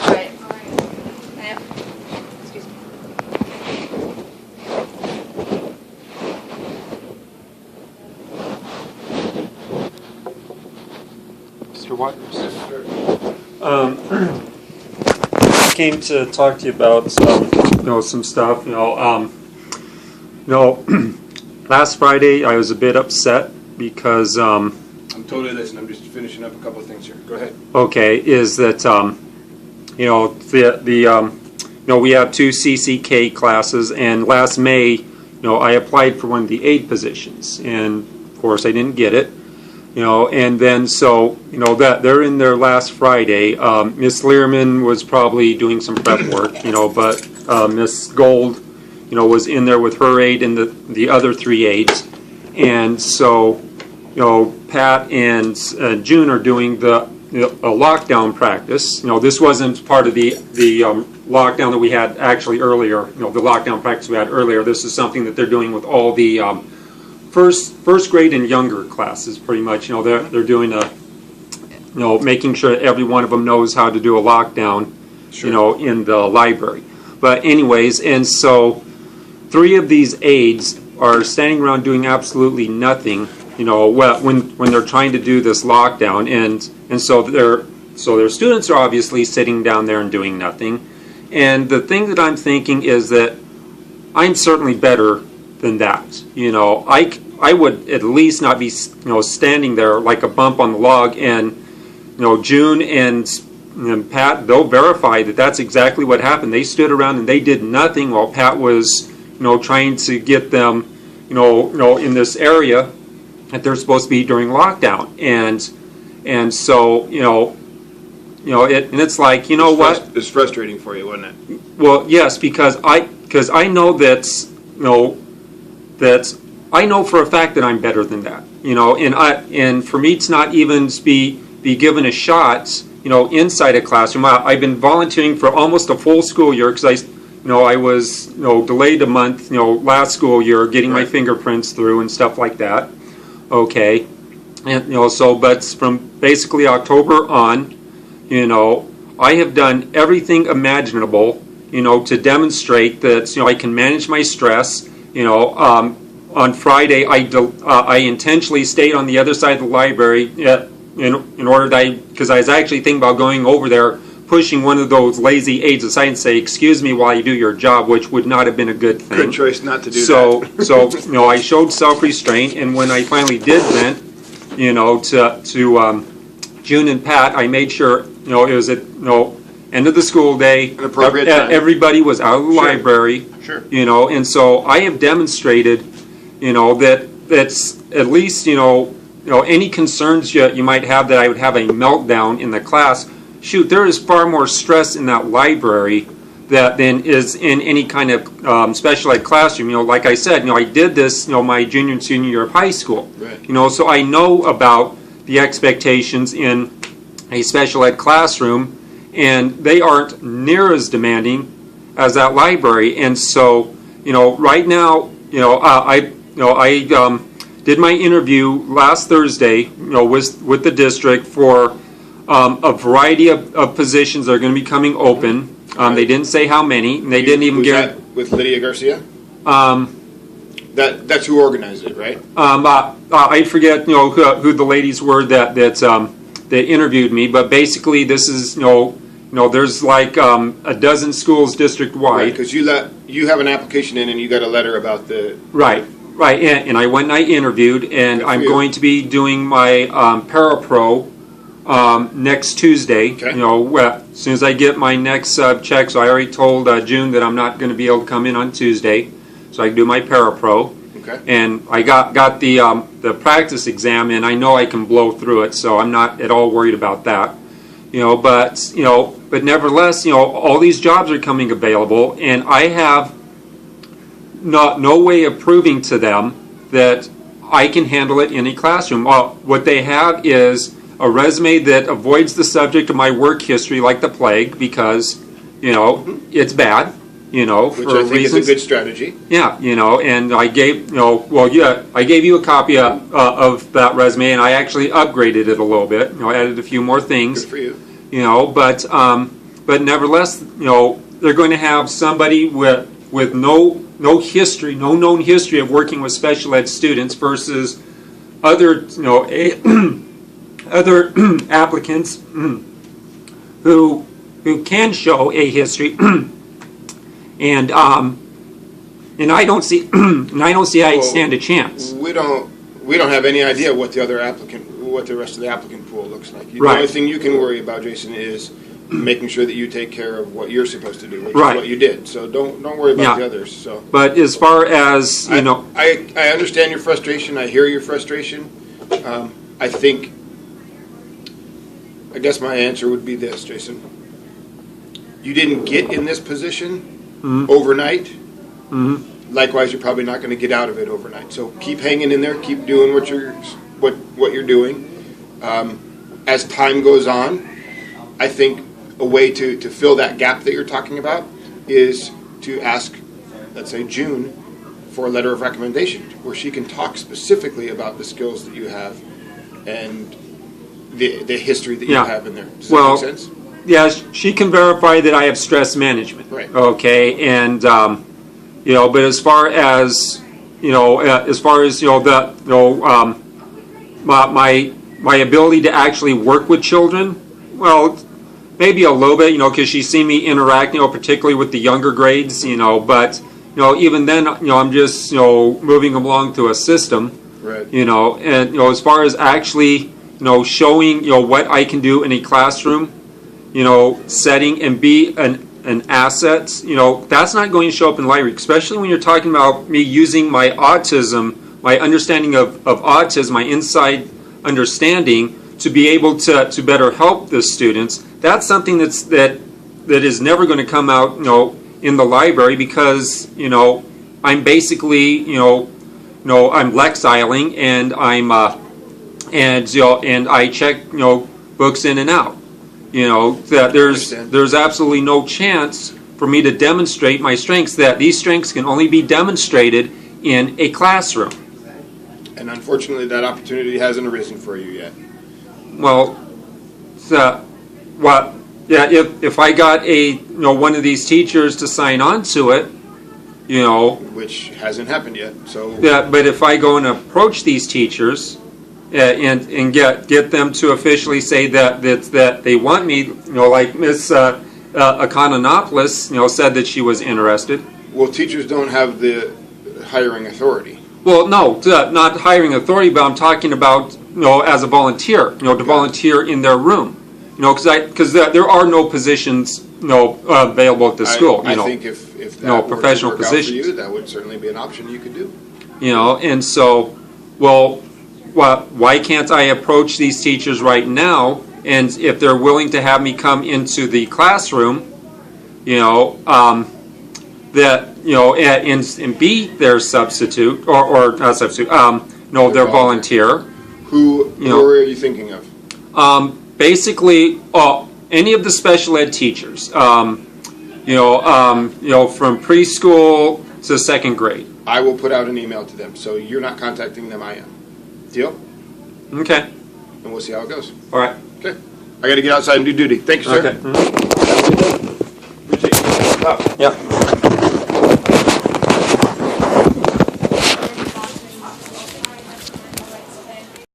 Right. Yeah. Excuse me. Mr. Waters. I came to talk to you about some stuff. Last Friday I was a bit upset because I'm totally listening. I'm just finishing up a couple of things here. Go ahead. okay, is that we have two CCK classes, and last May, I applied for one of the aide positions, and of course I didn't get it. And then so that they're in their last Friday. Miss Learman was probably doing some prep work, but Miss Gold, was in there with her aide and the other three aides, and so Pat and June are doing a lockdown practice. This wasn't part of the lockdown that we had actually earlier. The lockdown practice we had earlier. This is something that they're doing with all the first grade and younger classes, pretty much. They're doing making sure every one of them knows how to do a lockdown, Sure. in the library. But anyways, and so three of these aides are standing around doing absolutely nothing, when they're trying to do this lockdown, and so their students are obviously sitting down there and doing nothing. And the thing that I'm thinking is that I'm certainly better than that. I would at least not be standing there like a bump on the log, and June and Pat, they'll verify that that's exactly what happened. They stood around and they did nothing while Pat was trying to get them in this area that they're supposed to be during lockdown, and so it's like what, It's frustrating for you, wasn't it? well, yes, because I know that I know for a fact that I'm better than that, and for me to not even be given a shot, inside a classroom. I've been volunteering for almost a full school year because I was delayed a month, last school year, getting my fingerprints through and stuff like that. Okay, and but from basically October on, I have done everything imaginable, to demonstrate that I can manage my stress. On Friday, I intentionally stayed on the other side of the library in order that because I was actually thinking about going over there, pushing one of those lazy aides aside and say, "Excuse me while you do your job," which would not have been a good thing. Good choice not to do So that. I showed self-restraint, and when I finally did vent, to June and Pat, I made sure it was at end of the school day. An appropriate time. Everybody was out of the Sure. library. Sure. And so I have demonstrated, that's at least any concerns you might have that I would have a meltdown in the class. Shoot, there is far more stress in that library than is in any kind of special ed classroom. Like I said, I did this, my junior and senior year of high school. Right. So I know about the expectations in a special ed classroom, and they aren't near as demanding as that library. And so, right now, I did my interview last Thursday, with the district for a variety of positions that are going to be coming open. They didn't say how many. And they didn't even Was get. that with Lydia Garcia? Um, That's who organized it, right? I forget, who the ladies were that interviewed me. But basically, this is there's like a dozen schools district wide. Because you have an application in and you got a letter about the. Right. And I went and I interviewed, and Good for I'm you. going to be doing my parapro next Tuesday. Okay. As soon as I get my next check. So I already told June that I'm not going to be able to come in on Tuesday, so I can do my parapro. Okay. And I got the practice exam, and I know I can blow through it, so I'm not at all worried about that. But nevertheless, all these jobs are coming available, and I have no way of proving to them that I can handle it in a classroom. What they have is a resume that avoids the subject of my work history like the plague, because it's bad. you know, Which for I think reasons. is a good strategy. Yeah, you know, and I gave, you know, well, yeah, I gave you a copy of that resume, and I actually upgraded it a little bit. You know, added a few more things. Good for you. You know, but nevertheless, you know, they're going to have somebody with no history, no known history of working with special ed students versus other, you know, other applicants who can show a history, and I don't see how you stand a chance. We don't have any idea what the rest of the applicant pool looks like. The Right. only thing you can worry about, Jason, is making sure that you take care of what you're supposed to do, which Right. is what you did. So don't worry about Yeah. the others. So, But as far as, you know, I understand your frustration. I hear your frustration. I guess my answer would be this, Jason. You didn't get in this position overnight. Likewise, you're probably not going to get out of it overnight. So keep hanging in there. Keep doing what you're doing. As time goes on, I think a way to fill that gap that you're talking about is to ask, let's say, June for a letter of recommendation where she can talk specifically about the skills that you have and the history that you have in there. Does that make sense? Yeah, she can verify that I have stress management. Right. Okay, and you know, but as far as you know, my ability to actually work with children, well, maybe a little bit, you know, because she's seen me interact, you know, particularly with the younger grades, you know, but you know, even then, you know, I'm just, you know, moving them along through a system. Right. You know, and you know, as far as actually, you know, showing, you know, what I can do in a classroom, you know, setting and be an asset, you know, that's not going to show up in the library, especially when you're talking about me using my autism, my understanding of autism, my inside understanding to be able to better help the students. That's something that is never going to come out, you know, in the library because, you know, I'm basically, you know, I'm lexiling and I'm and you know, and I check, you know, books in and out. You know, that there's absolutely no chance for me to demonstrate my strengths, that these strengths can only be demonstrated in a classroom. And unfortunately, that opportunity hasn't arisen for you yet. Well, yeah, if I got one of these teachers to sign on to it, you know, which hasn't happened yet. So yeah, but if I go and approach these teachers and get them to officially say that they want me, you know, like Miss Economopoulos, you know, said that she was interested. Well, teachers don't have the hiring authority. Well, no, not hiring authority, but I'm talking about, you know, as a volunteer, you know, to volunteer in their room, you know, because there are no positions, you know, available at the school. I think if that no were professional to work positions. out for you, that would certainly be an option you could do. You know, and so, well, why can't I approach these teachers right now? And if they're willing to have me come into the classroom, you know, that, you know, and be their substitute or not substitute, no, their volunteer. Who are you thinking of? Basically, any of the special ed teachers, you know, from preschool to second grade. I will put out an email to them. So you're not contacting them, I am. Deal? Okay. And we'll see how it goes. All right. Okay. I got to get outside and do duty. Thank you, sir. Okay. Appreciate you. Yeah.